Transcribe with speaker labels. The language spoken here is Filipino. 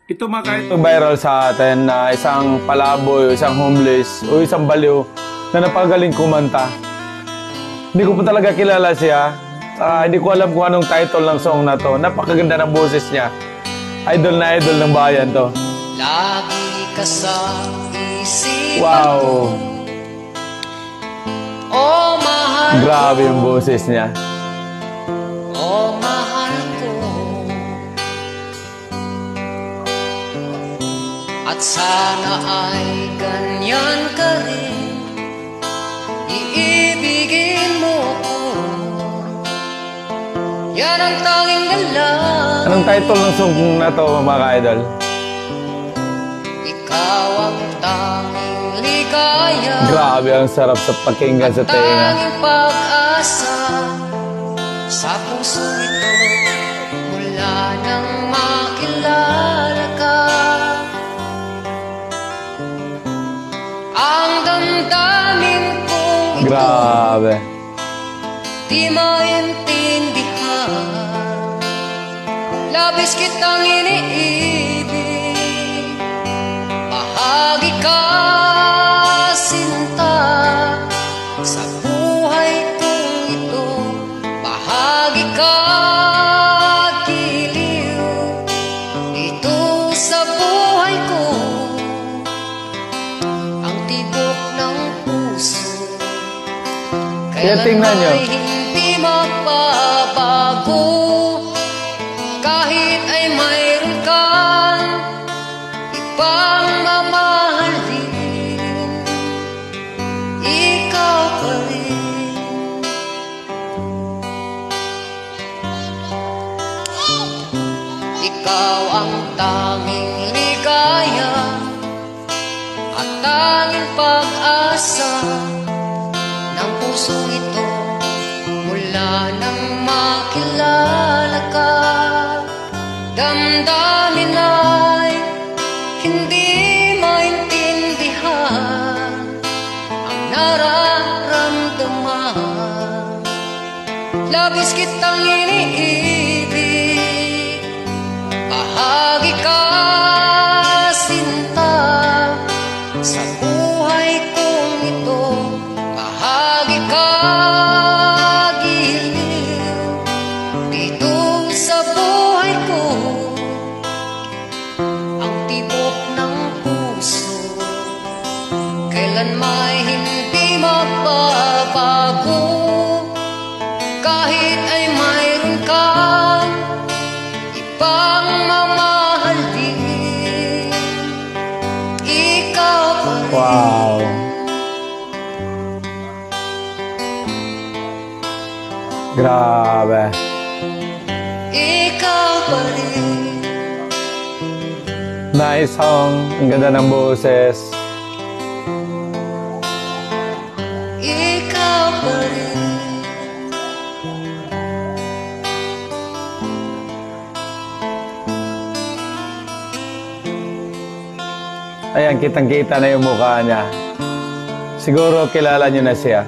Speaker 1: Ito mga
Speaker 2: viral sa atin na isang palaboy, isang homeless, o isang baliw na napagaling kumanta. Hindi ko pa talaga kilala siya. Hindi ko alam kung anong title ng song na to. Napakaganda ng boses niya. Idol na idol ng bayan to.
Speaker 3: Lagi ka sa isipan
Speaker 2: wow.
Speaker 3: ko. Oh, mahal
Speaker 2: Grabe
Speaker 3: ko.
Speaker 2: yung boses niya.
Speaker 3: Oh, mahal ko. At sana ay ganyan ka rin. Iibigin mo ko. Yan ang tanging dalan.
Speaker 2: Anong title ng song na to mga idol?
Speaker 3: Ikaw ang tanging ligaya.
Speaker 2: Grabe, ang sarap sa pakinggan sa tenga.
Speaker 3: Tanging pag-asa sa puso ito mula nang makilala ka. Ang damdamin kong ito
Speaker 2: Grabe.
Speaker 3: di maintindihan. Labis kitang iniibig. Bahagi ka, sinta, sa buhay kong ito. Bahagi ka, giliw, ito sa buhay ko. Ang tibok ng puso
Speaker 2: Kaya tingnan nyo.
Speaker 3: ay hindi magbabago. Kahit ay mayroon kang ibang mamahalin, ikaw pa rin. Ikaw ang tanging ligaya at tanging pag-asa ng puso ito mula nang makilala ka. Damdamin ay hindi maintindihan ang nararamdaman. Labis kitang iniibig. Bahagi ka, sinta, sa buhay kong ito. Bahagi ka, giliw, dito sa buhay ko. Ang tibok ng puso kailan may hindi magbabago. Kahit ay mayroon kang ibang mamahalin, ikaw pa rin.
Speaker 2: Wow. Grabe.
Speaker 3: Ikaw pa rin.
Speaker 2: Nice song. Ang ganda ng boses.
Speaker 3: Ikaw pa rin.
Speaker 2: Ayan, kitang-kita na yung mukha niya. Siguro kilala niyo na siya.